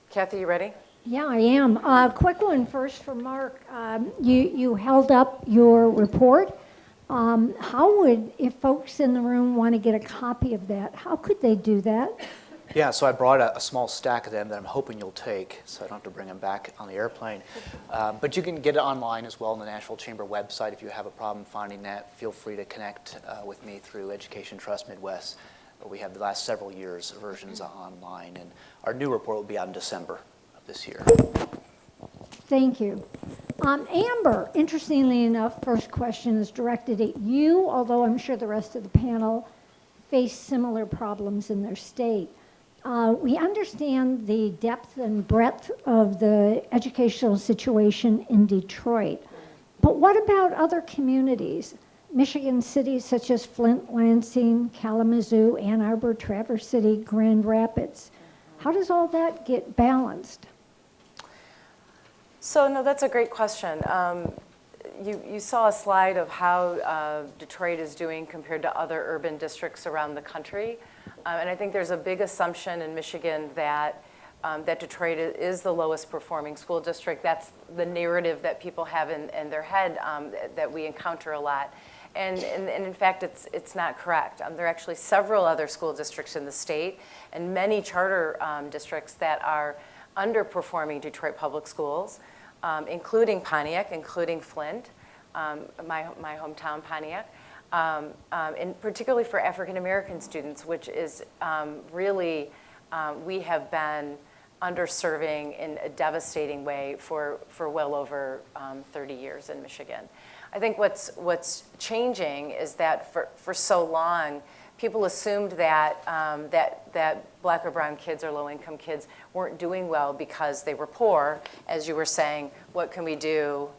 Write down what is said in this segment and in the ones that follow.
Kathy, you ready? Yeah, I am. Quick one first for Mark. You held up your report. How would, if folks in the room want to get a copy of that, how could they do that? Yeah, so I brought a small stack of them that I'm hoping you'll take, so I don't have to bring them back on the airplane. But you can get it online as well on the Nashville Chamber website. If you have a problem finding that, feel free to connect with me through Education Trust Midwest. We have the last several years' versions online, and our new report will be out in December of this year. Thank you. Amber, interestingly enough, first question is directed at you, although I'm sure the rest of the panel face similar problems in their state. We understand the depth and breadth of the educational situation in Detroit, but what about other communities? Michigan cities such as Flint, Lansing, Kalamazoo, Ann Arbor, Traverse City, Grand Rapids. How does all that get balanced? So, no, that's a great question. You saw a slide of how Detroit is doing compared to other urban districts around the country. And I think there's a big assumption in Michigan that Detroit is the lowest performing school district. That's the narrative that people have in their head that we encounter a lot. And in fact, it's not correct. There are actually several other school districts in the state and many charter districts that are underperforming Detroit public schools, including Pontiac, including Flint, my hometown Pontiac, and particularly for African American students, which is really, we have been underserving in a devastating way for well over 30 years in Michigan. I think what's changing is that for so long, people assumed that that black or brown kids or low-income kids weren't doing well because they were poor. As you were saying, what can we do?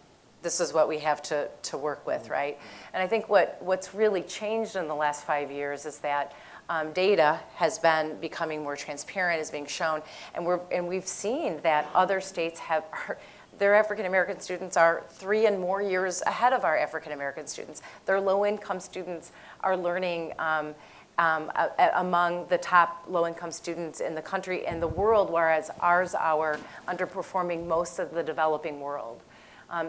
This is what we have to work with, right? And I think what's really changed in the last 5 years is that data has been becoming more transparent, is being shown, and we've seen that other states have their African American students are 3 and more years ahead of our African American students. Their low-income students are learning among the top low-income students in the country and the world, whereas ours are underperforming most of the developing world.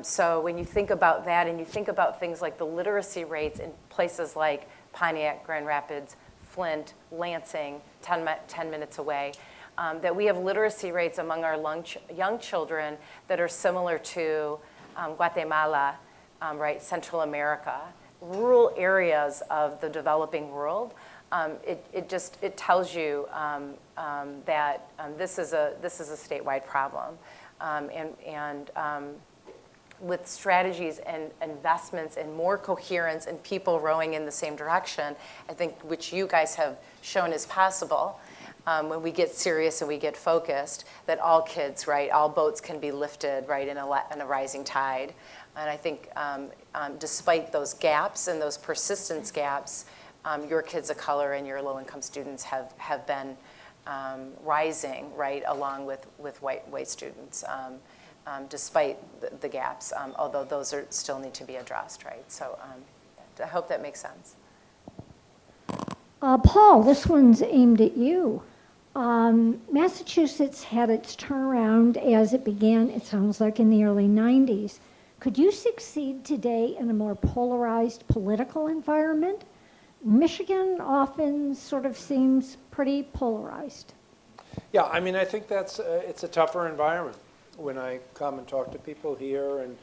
So when you think about that and you think about things like the literacy rates in places like Pontiac, Grand Rapids, Flint, Lansing, 10 minutes away, that we have literacy rates among our young children that are similar to Guatemala, right, Central America, rural areas of the developing world. It tells you that this is a statewide problem, and with strategies and investments and more coherence and people rowing in the same direction, I think, which you guys have shown is possible. When we get serious and we get focused, that all kids, right, all boats can be lifted, right, in a rising tide. And I think despite those gaps and those persistence gaps, your kids of color and your low-income students have been rising, right, along with white students, despite the gaps, although those still need to be addressed, right? So I hope that makes sense. Paul, this one's aimed at you. Massachusetts had its turnaround as it began, it sounds like, in the early 90s. Could you succeed today in a more polarized political environment? Michigan often sort of seems pretty polarized. Yeah, I mean, I think it's a tougher environment when I come and talk to people here and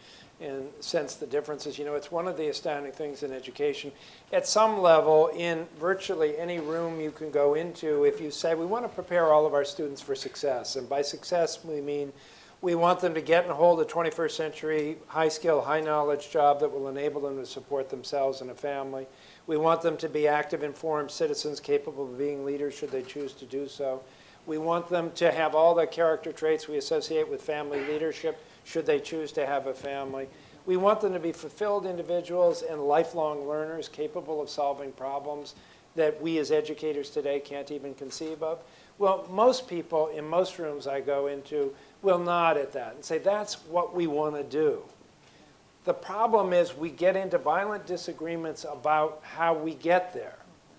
sense the differences. You know, it's one of the astounding things in education. At some level, in virtually any room you can go into, if you say, we want to prepare all of our students for success, and by success we mean we want them to get and hold a 21st century high-skill, high-knowledge job that will enable them to support themselves and a family. We want them to be active, informed citizens capable of being leaders should they choose to do so. We want them to have all the character traits we associate with family leadership should they choose to have a family. We want them to be fulfilled individuals and lifelong learners capable of solving problems that we as educators today can't even conceive of. Well, most people in most rooms I go into will nod at that and say, that's what we want to do. The problem is we get into violent disagreements about how we get there.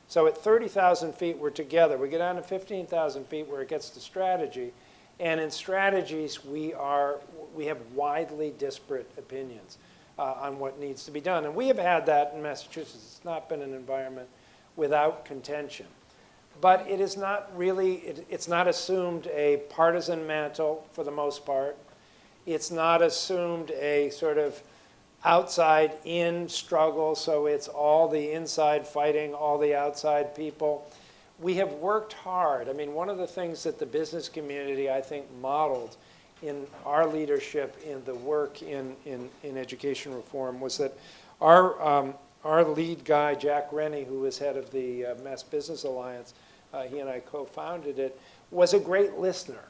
So at 30,000 feet, we're together. We get down to 15,000 feet where it gets to strategy. And in strategies, we have widely disparate opinions on what needs to be done. And we have had that in Massachusetts. It's not been an environment without contention. But it is not really, it's not assumed a partisan mantle for the most part. It's not assumed a sort of outside-in struggle, so it's all the inside fighting all the outside people. We have worked hard. I mean, one of the things that the business community, I think, modeled in our leadership in the work in education reform was that our lead guy, Jack Rennie, who was head of the Mass Business Alliance, he and I co-founded it, was a great listener.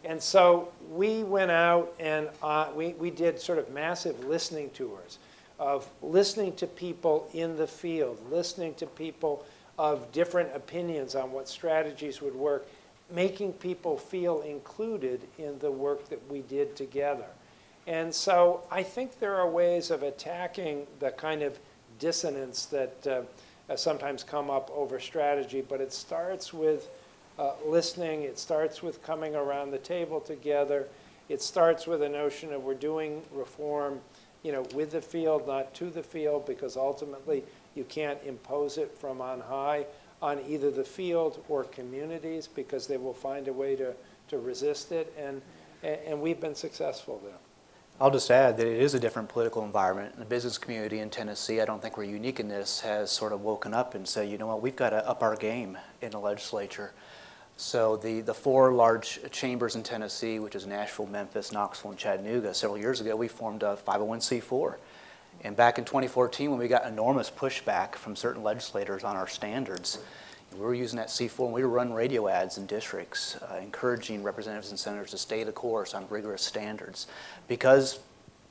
And so we went out and we did sort of massive listening tours of listening to people in the field, listening to people of different opinions on what strategies would work, making people feel included in the work that we did together. And so I think there are ways of attacking the kind of dissonance that sometimes come up over strategy, but it starts with listening, it starts with coming around the table together, it starts with a notion of we're doing reform, you know, with the field, not to the field, because ultimately you can't impose it from on high on either the field or communities, because they will find a way to resist it, and we've been successful there. I'll just add that it is a different political environment. The business community in Tennessee, I don't think we're unique in this, has sort of woken up and said, you know what, we've got to up our game in the legislature. So the four large chambers in Tennessee, which is Nashville, Memphis, Knoxville, and Chattanooga, several years ago we formed a 501c4. And back in 2014, when we got enormous pushback from certain legislators on our standards, we were using that C4 and we were running radio ads in districts, encouraging representatives and senators to stay the course on rigorous standards, because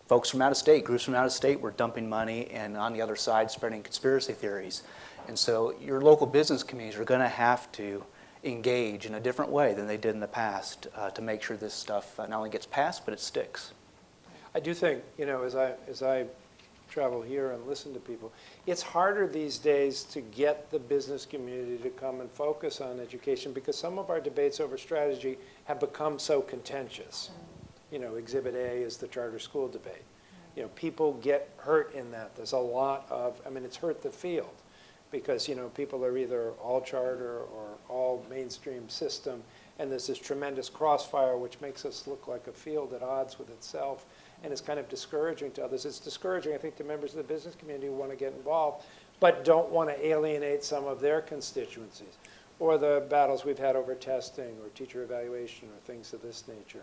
folks from out of state, groups from out of state were dumping money and on the other side spreading conspiracy theories. And so your local business communities are going to have to engage in a different way than they did in the past to make sure this stuff not only gets passed, but it sticks. I do think, you know, as I travel here and listen to people, it's harder these days to get the business community to come and focus on education, because some of our debates over strategy have become so contentious. You know, Exhibit A is the charter school debate. You know, people get hurt in that. There's a lot of, I mean, it's hurt the field, because, you know, people are either all charter or all mainstream system, and there's this tremendous crossfire which makes us look like a field at odds with itself, and it's kind of discouraging to others. It's discouraging, I think, to members of the business community who want to get involved, but don't want to alienate some of their constituencies, or the battles we've had over testing or teacher evaluation or things of this nature.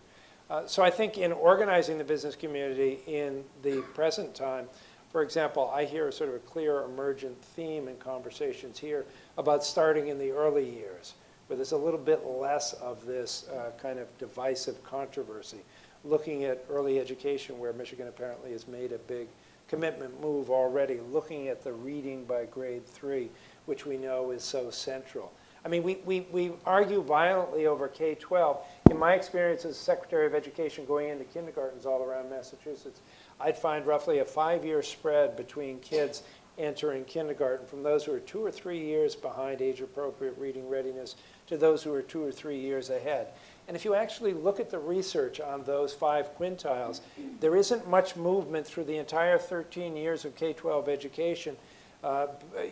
So I think in organizing the business community in the present time, for example, I hear sort of a clear emergent theme in conversations here about starting in the early years, where there's a little bit less of this kind of divisive controversy, looking at early education, where Michigan apparently has made a big commitment move already, looking at the reading by grade 3, which we know is so central. I mean, we argue violently over K-12. In my experience as Secretary of Education going into kindergartens all around Massachusetts, I'd find roughly a 5-year spread between kids entering kindergarten, from those who are 2 or 3 years behind age-appropriate reading readiness to those who are 2 or 3 years ahead. And if you actually look at the research on those 5 quintiles, there isn't much movement through the entire 13 years of K-12 education,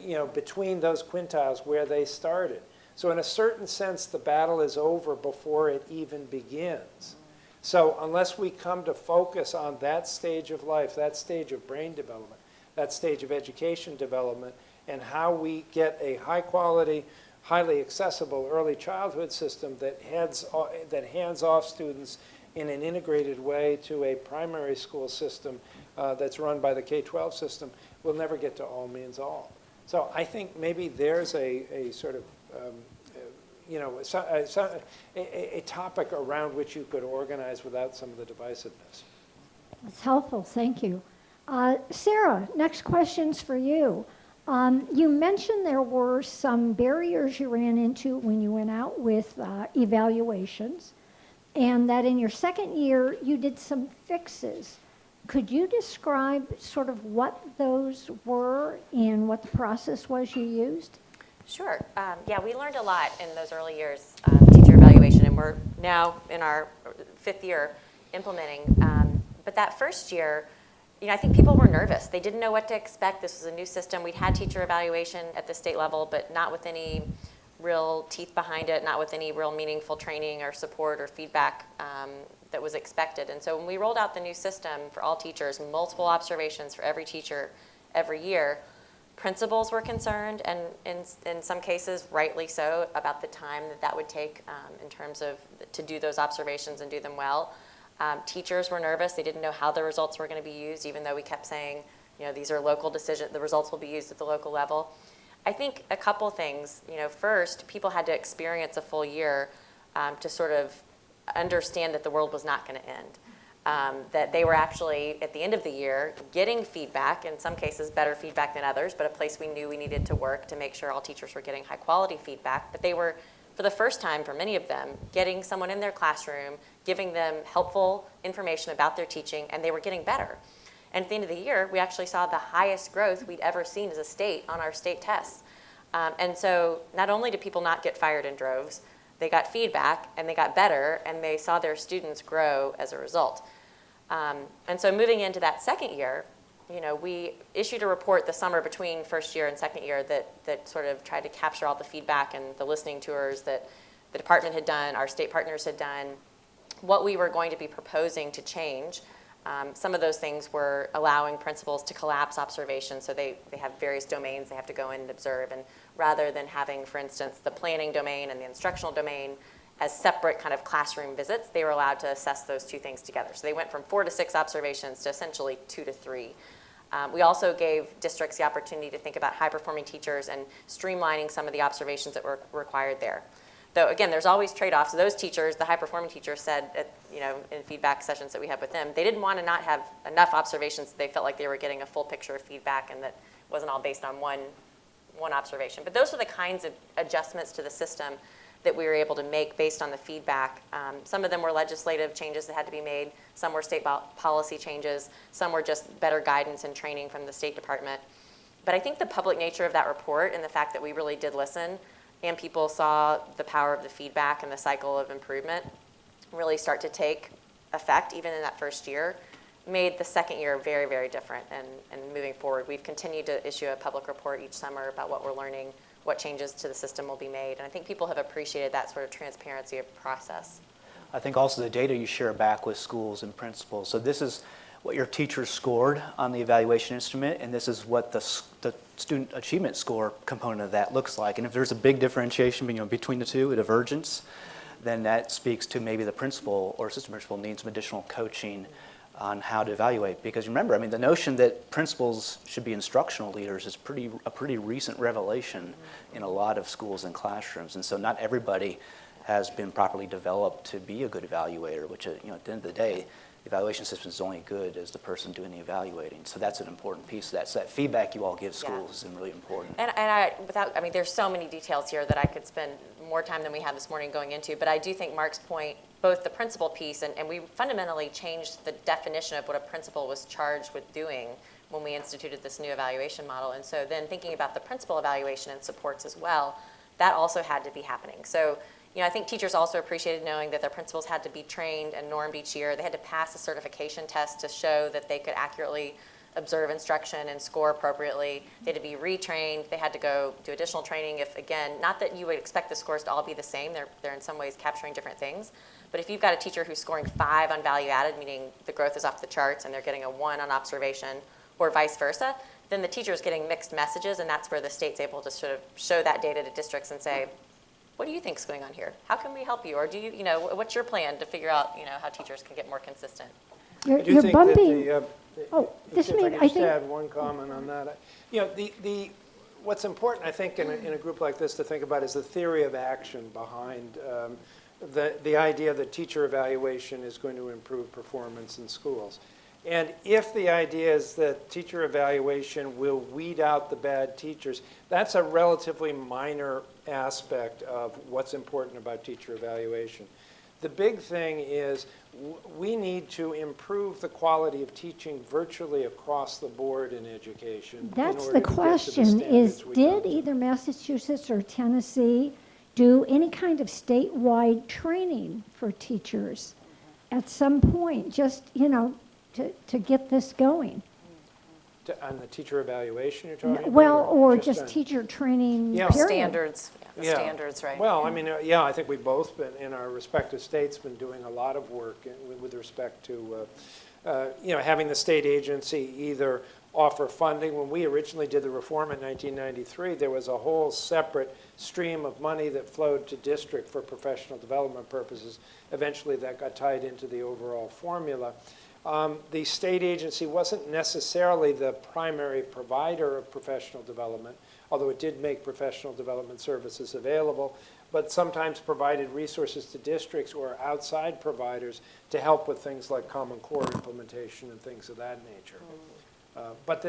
you know, between those quintiles where they started. So in a certain sense, the battle is over before it even begins. So unless we come to focus on that stage of life, that stage of brain development, that stage of education development, and how we get a high-quality, highly accessible early childhood system that hands off students in an integrated way to a primary school system that's run by the K-12 system, we'll never get to all means all. So I think maybe there's a sort of you know, a topic around which you could organize without some of the divisiveness. That's helpful, thank you. Sarah, next question's for you. You mentioned there were some barriers you ran into when you went out with evaluations, and that in your second year you did some fixes. Could you describe sort of what those were and what the process was you used? Sure. Yeah, we learned a lot in those early years teacher evaluation, and we're now in our 5th year implementing. But that first year, I think people were nervous. They didn't know what to expect. This was a new system. We'd had teacher evaluation at the state level, but not with any real teeth behind it, not with any real meaningful training or support or feedback that was expected. And so when we rolled out the new system for all teachers, multiple observations for every teacher every year, principals were concerned, and in some cases, rightly so, about the time that would take in terms of to do those observations and do them well. Teachers were nervous. They didn't know how the results were going to be used, even though we kept saying, these are local decisions. The results will be used at the local level. I think a couple things. First, people had to experience a full year to sort of understand that the world was not going to end. That they were actually, at the end of the year, getting feedback, in some cases better feedback than others, but a place we knew we needed to work to make sure all teachers were getting high quality feedback. But they were, for the first time for many of them, getting someone in their classroom, giving them helpful information about their teaching, and they were getting better. And at the end of the year, we actually saw the highest growth we'd ever seen as a state on our state tests. And so not only did people not get fired in droves, they got feedback and they got better, and they saw their students grow as a result. And so moving into that second year, we issued a report the summer between first year and second year that sort of tried to capture all the feedback and the listening tours that the department had done, our state partners had done, what we were going to be proposing to change. Some of those things were allowing principals to collapse observations, so they have various domains they have to go in and observe, and rather than having, for instance, the planning domain and the instructional domain as separate kind of classroom visits, they were allowed to assess those two things together. So they went from 4 to 6 observations to essentially 2 to 3. We also gave districts the opportunity to think about high-performing teachers and streamlining some of the observations that were required there. Though, again, there's always trade-offs. Those teachers, the high-performing teachers said, in feedback sessions that we had with them, they didn't want to not have enough observations. They felt like they were getting a full picture of feedback and that wasn't all based on one observation. But those are the kinds of adjustments to the system that we were able to make based on the feedback. Some of them were legislative changes that had to be made. Some were state policy changes. Some were just better guidance and training from the State Department. But I think the public nature of that report and the fact that we really did listen and people saw the power of the feedback and the cycle of improvement really start to take effect even in that first year made the second year very, very different. And moving forward, we've continued to issue a public report each summer about what we're learning, what changes to the system will be made. And I think people have appreciated that sort of transparency of process. I think also the data you share back with schools and principals. So this is what your teachers scored on the evaluation instrument, and this is what the student achievement score component of that looks like. And if there's a big differentiation between the two, a divergence, then that speaks to maybe the principal or assistant principal needs some additional coaching on how to evaluate. Because remember, the notion that principals should be instructional leaders is a pretty recent revelation in a lot of schools and classrooms. And so not everybody has been properly developed to be a good evaluator, which at the end of the day, the evaluation system is only good as the person doing the evaluating. So that's an important piece of that. So that feedback you all give schools is really important. And there's so many details here that I could spend more time than we had this morning going into, but I do think Mark's point, both the principal piece, and we fundamentally changed the definition of what a principal was charged with doing when we instituted this new evaluation model. And so then thinking about the principal evaluation and supports as well, that also had to be happening. So I think teachers also appreciated knowing that their principals had to be trained and normed each year. They had to pass a certification test to show that they could accurately observe instruction and score appropriately. They had to be retrained. They had to go do additional training if, again, not that you would expect the scores to all be the same. They're in some ways capturing different things. But if you've got a teacher who's scoring 5 on value added, meaning the growth is off the charts and they're getting a 1 on observation, or vice versa, then the teacher is getting mixed messages, and that's where the state's able to sort of show that data to districts and say, what do you think is going on here? How can we help you? Or do you, what's your plan to figure out, how teachers can get more consistent? You're bumping. I think add one comment on that. What's important, I think, in a group like this to think about is the theory of action behind the idea that teacher evaluation is going to improve performance in schools. And if the idea is that teacher evaluation will weed out the bad teachers, that's a relatively minor aspect of what's important about teacher evaluation. The big thing is we need to improve the quality of teaching virtually across the board in education. That's the question, is did either Massachusetts or Tennessee do any kind of statewide training for teachers at some point, just, to get this going. On the teacher evaluation you're talking about? Well, or on- just teacher training, Yeah. period. Standards, the Yeah. standards, right? Well, I mean, yeah, I think we've both been, in our respective states, been doing a lot of work with respect to, having the state agency either offer funding. When we originally did the reform in 1993, there was a whole separate stream of money that flowed to district for professional development purposes. Eventually, that got tied into the overall formula. The state agency wasn't necessarily the primary provider of professional development, although it did make professional development services available, but sometimes provided resources to districts or outside providers to help with things like Common Core implementation and things of that nature. But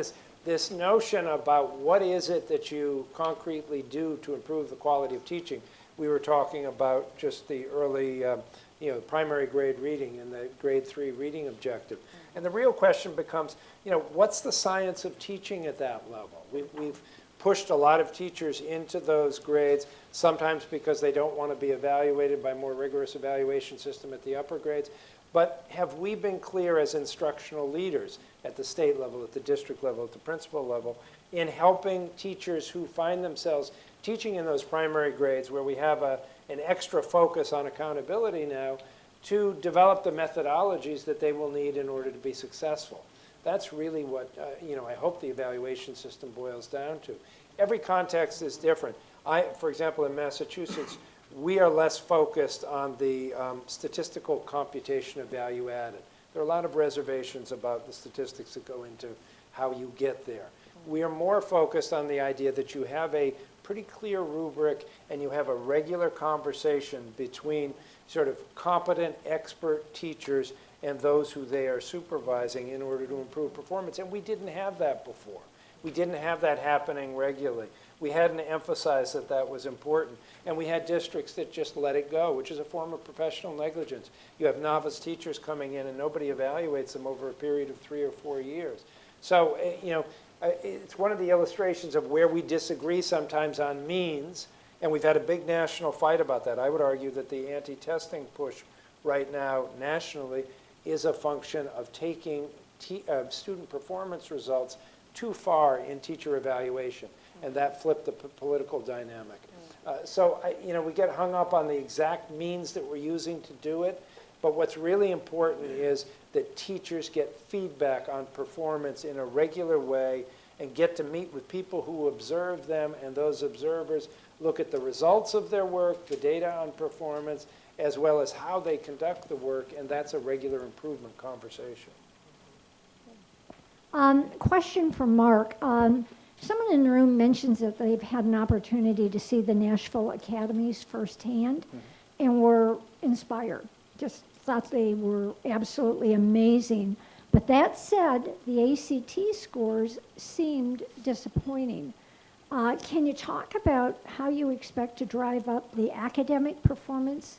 this notion about what is it that you concretely do to improve the quality of teaching, we were talking about just the early primary grade reading and the grade 3 reading objective. And the real question becomes, what's the science of teaching at that level? We've pushed a lot of teachers into those grades, sometimes because they don't want to be evaluated by a more rigorous evaluation system at the upper grades. But have we been clear as instructional leaders at the state level, at the district level, at the principal level, in helping teachers who find themselves teaching in those primary grades where we have an extra focus on accountability now to develop the methodologies that they will need in order to be successful? That's really what, I hope the evaluation system boils down to. Every context is different. For example, in Massachusetts, we are less focused on the statistical computation of value added. There are a lot of reservations about the statistics that go into how you get there. We are more focused on the idea that you have a pretty clear rubric and you have a regular conversation between sort of competent expert teachers and those who they are supervising in order to improve performance. And we didn't have that before. We didn't have that happening regularly. We hadn't emphasized that that was important. And we had districts that just let it go, which is a form of professional negligence. You have novice teachers coming in and nobody evaluates them over a period of 3 or 4 years. So, it's one of the illustrations of where we disagree sometimes on means, and we've had a big national fight about that. I would argue that the anti-testing push right now nationally is a function of taking student performance results too far in teacher evaluation, and that flipped the political dynamic. So we get hung up on the exact means that we're using to do it, but what's really important is that teachers get feedback on performance in a regular way and get to meet with people who observe them, and those observers look at the results of their work, the data on performance, as well as how they conduct the work, and that's a regular improvement conversation. Question for Mark. Someone in the room mentions that they've had an opportunity to see the Nashville academies firsthand and were inspired. Just thought they were absolutely amazing. But that said, the ACT scores seemed disappointing. Can you talk about how you expect to drive up the academic performance,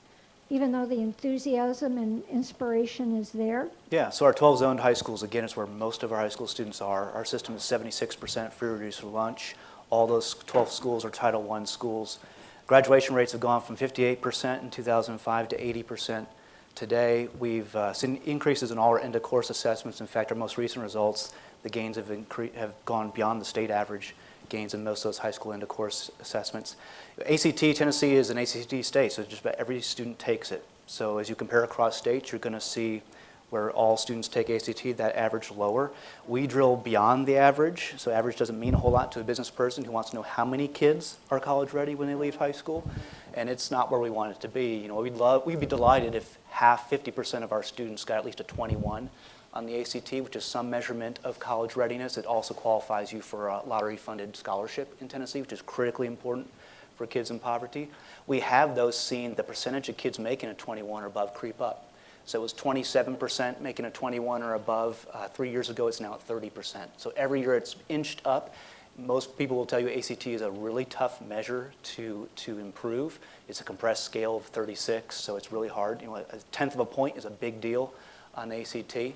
even though the enthusiasm and inspiration is there? Yeah, so our 12 zoned high schools, again, is where most of our high school students are. Our system is 76% free reduced lunch. All those 12 schools are Title I schools. Graduation rates have gone from 58% in 2005 to 80% today. We've seen increases in all our end-of-course assessments. In fact, our most recent results, the gains have gone beyond the state average gains in most of those high school end-of-course assessments. ACT, Tennessee is an ACT state, so just about every student takes it. So as you compare across states, you're going to see where all students take ACT, that average lower. We drill beyond the average, so average doesn't mean a whole lot to a business person who wants to know how many kids are college ready when they leave high school, and it's not where we want it to be. We'd be delighted if 50% of our students got at least a 21 on the ACT, which is some measurement of college readiness. It also qualifies you for a lottery-funded scholarship in Tennessee, which is critically important for kids in poverty. We have those seen the percentage of kids making a 21 or above creep up. So it was 27% making a 21 or above. 3 years ago, it's now at 30%. So every year it's inched up. Most people will tell you ACT is a really tough measure to improve. It's a compressed scale of 36, so it's really hard. A tenth of a point is a big deal on the ACT.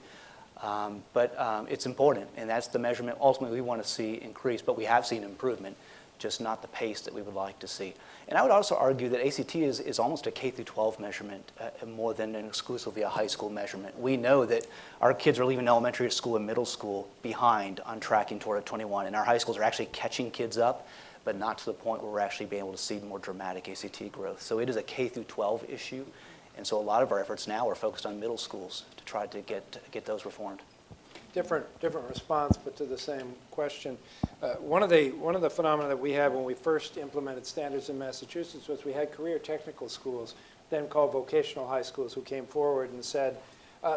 But it's important, and that's the measurement ultimately we want to see increase, but we have seen improvement. just not the pace that we would like to see. And I would also argue that ACT is almost a K through 12 measurement more than an exclusively a high school measurement. We know that our kids are leaving elementary school and middle school behind on tracking toward a 21, and our high schools are actually catching kids up, but not to the point where we're actually being able to see more dramatic ACT growth. So it is a K through 12 issue, and so a lot of our efforts now are focused on middle schools to try to get those reformed. Different response, but to the same question. One of the phenomena that we had when we first implemented standards in Massachusetts was we had career technical schools, then called vocational high schools, who came forward and said,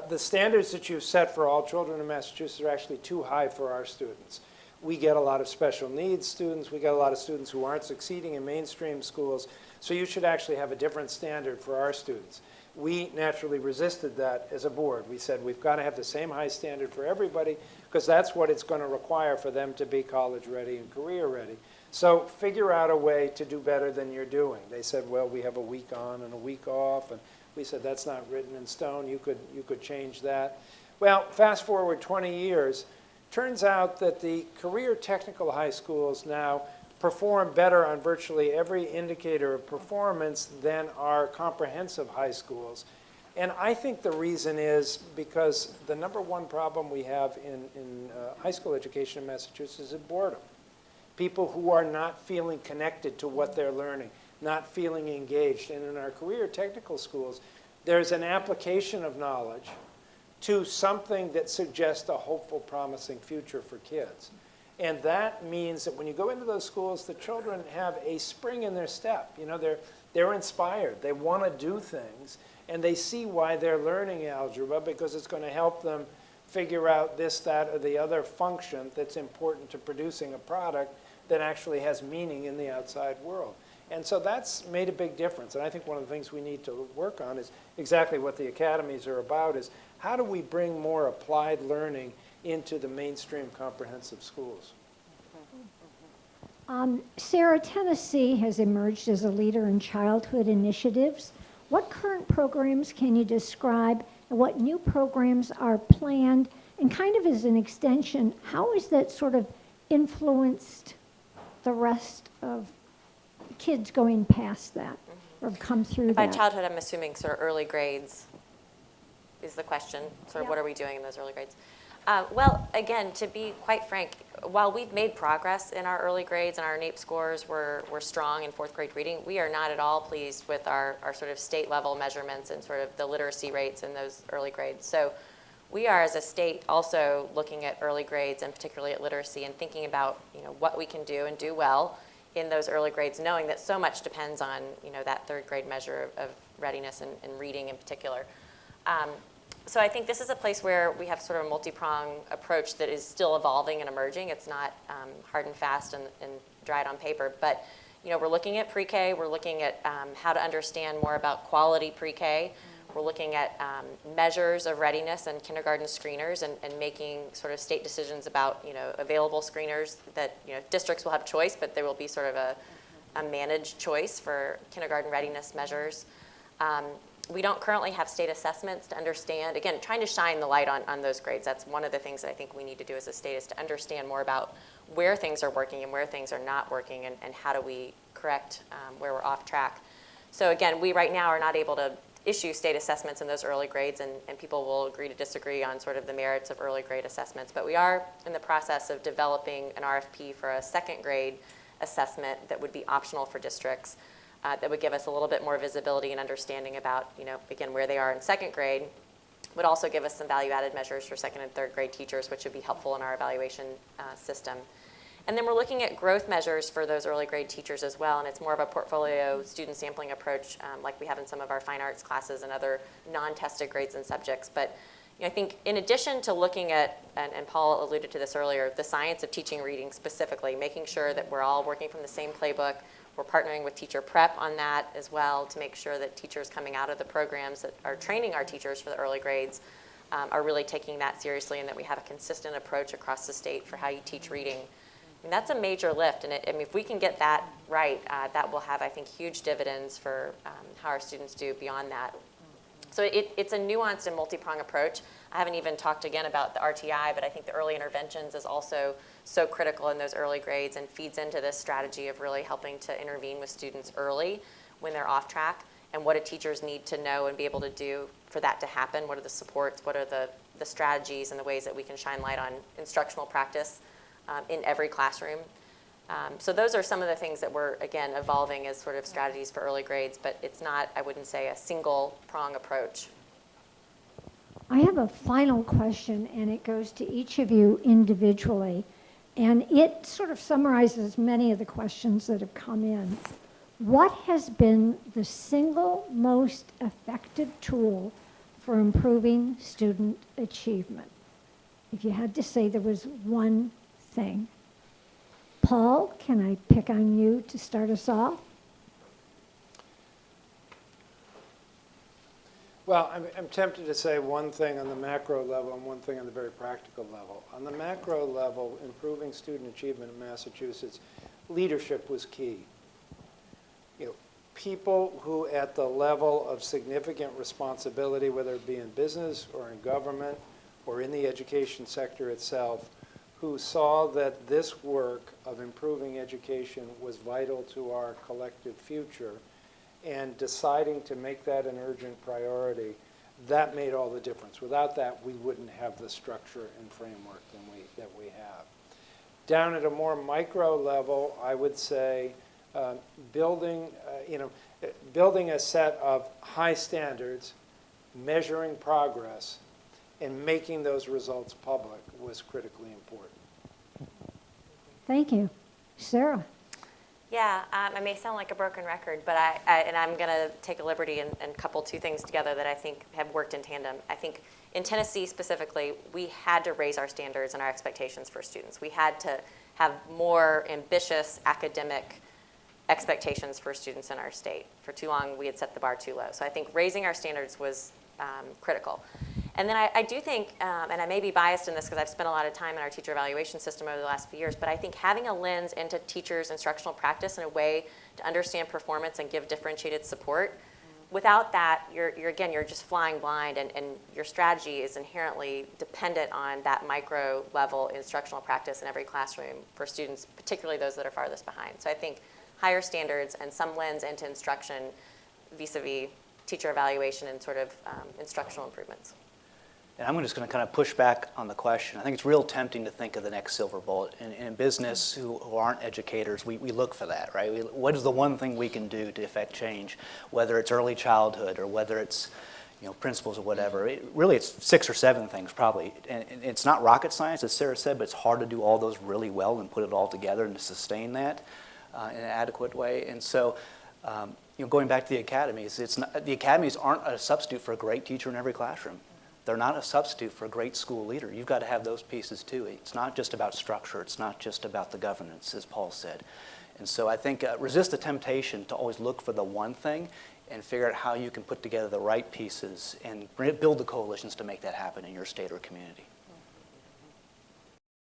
the standards that you've set for all children in Massachusetts are actually too high for our students. We get a lot of special needs students. We get a lot of students who aren't succeeding in mainstream schools. So you should actually have a different standard for our students. We naturally resisted that as a board. We said we've got to have the same high standard for everybody because that's what it's going to require for them to be college ready and career ready. So figure out a way to do better than you're doing. They said, well, we have a week on and a week off. And we said, that's not written in stone. You could change that. Well, fast forward 20 years. Turns out that the career technical high schools now perform better on virtually every indicator of performance than our comprehensive high schools. And I think the reason is because the number one problem we have in high school education in Massachusetts is boredom. People who are not feeling connected to what they're learning, not feeling engaged. And in our career technical schools, there's an application of knowledge to something that suggests a hopeful, promising future for kids. And that means that when you go into those schools, the children have a spring in their step. You know, they're inspired. They want to do things. And they see why they're learning algebra because it's going to help them figure out this, that, or the other function that's important to producing a product that actually has meaning in the outside world. And so that's made a big difference. And I think one of the things we need to work on is exactly what the academies are about, is how do we bring more applied learning into the mainstream comprehensive schools? Sarah, Tennessee has emerged as a leader in childhood initiatives. What current programs can you describe, and what new programs are planned? And kind of as an extension, how has that sort of influenced the rest of kids going past that or come through By that? childhood, I'm assuming sort of early grades is the question. Sort of Yeah. what are we doing in those early grades? Well, again, to be quite frank, while we've made progress in our early grades and our NAEP scores were strong in fourth grade reading, we are not at all pleased with our sort of state level measurements and sort of the literacy rates in those early grades. So we are, as a state, also looking at early grades and particularly at literacy and thinking about, you know, what we can do and do well in those early grades, knowing that so much depends on, you know, that third grade measure of readiness and reading in particular. So I think this is a place where we have sort of a multi-pronged approach that is still evolving and emerging. It's not hard and fast and dried on paper, but you know, we're looking at pre-K. We're looking at how to understand more about quality pre-K. We're looking at measures of readiness and kindergarten screeners and making sort of state decisions about, you know, available screeners that, you know, districts will have choice, but there will be sort of a managed choice for kindergarten readiness measures. We don't currently have state assessments to understand, again, trying to shine the light on those grades. That's one of the things that I think we need to do as a state, is to understand more about where things are working and where things are not working, and how do we correct where we're off track. So again, we right now are not able to issue state assessments in those early grades, and people will agree to disagree on sort of the merits of early grade assessments. But we are in the process of developing an RFP for a second grade assessment that would be optional for districts. That would give us a little bit more visibility and understanding about, you know, again, where they are in second grade, would also give us some value-added measures for second and third grade teachers, which would be helpful in our evaluation system. And then we're looking at growth measures for those early grade teachers as well, and it's more of a portfolio student sampling approach like we have in some of our fine arts classes and other non-tested grades and subjects. But you know, I think in addition to looking at, and Paul alluded to this earlier, the science of teaching reading specifically, making sure that we're all working from the same playbook. We're partnering with teacher prep on that as well to make sure that teachers coming out of the programs that are training our teachers for the early grades are really taking that seriously, and that we have a consistent approach across the state for how you teach reading. And that's a major lift, and I mean, if we can get that right, that will have, I think, huge dividends for how our students do beyond that. So it's a nuanced and multi-pronged approach. I haven't even talked again about the RTI, but I think the early interventions is also so critical in those early grades and feeds into this strategy of really helping to intervene with students early when they're off track, and what do teachers need to know and be able to do for that to happen. What are the supports, what are the strategies and the ways that we can shine light on instructional practice in every classroom. So those are some of the things that we're, again, evolving as sort of strategies for early grades, but it's not, I wouldn't say, a single prong approach. I have a final question, and it goes to each of you individually, and it sort of summarizes many of the questions that have come in. What has been the single most effective tool for improving student achievement? If you had to say there was one thing. Paul, can I pick on you to start us off? Well, I'm tempted to say one thing on the macro level and one thing on the very practical level. On the macro level, improving student achievement in Massachusetts, leadership was key. People who at the level of significant responsibility, whether it be in business or in government or in the education sector itself, who saw that this work of improving education was vital to our collective future and deciding to make that an urgent priority, that made all the difference. Without that, we wouldn't have the structure and framework that we have. Down at a more micro level, I would say building a set of high standards, measuring progress, and making those results public was critically important. Thank you. Sarah? Yeah, I may sound like a broken record, but I'm going to take a liberty and couple two things together that I think have worked in tandem. I think in Tennessee specifically, we had to raise our standards and our expectations for students. We had to have more ambitious academic expectations for students in our state. For too long, we had set the bar too low. So I think raising our standards was critical. And then I do think, and I may be biased in this because I've spent a lot of time in our teacher evaluation system over the last few years, but I think having a lens into teachers' instructional practice in a way to understand performance and give differentiated support, without that, you're just flying blind, and your strategy is inherently dependent on that micro level instructional practice in every classroom for students, particularly those that are farthest behind. So I think higher standards and some lens into instruction vis-a-vis teacher evaluation and sort of instructional improvements. And I'm just going to kind of push back on the question. I think it's real tempting to think of the next silver bullet. In business, who aren't educators, we look for that, right? What is the one thing we can do to affect change, whether it's early childhood or whether it's principals or whatever. Really, it's 6 or 7 things probably. And it's not rocket science, as Sarah said, but it's hard to do all those really well and put it all together and to sustain that in an adequate way. And so going back to the academies, the academies aren't a substitute for a great teacher in every classroom. They're not a substitute for a great school leader. You've got to have those pieces too. It's not just about structure. It's not just about the governance, as Paul said. And so I think resist the temptation to always look for the one thing and figure out how you can put together the right pieces and build the coalitions to make that happen in your state or community.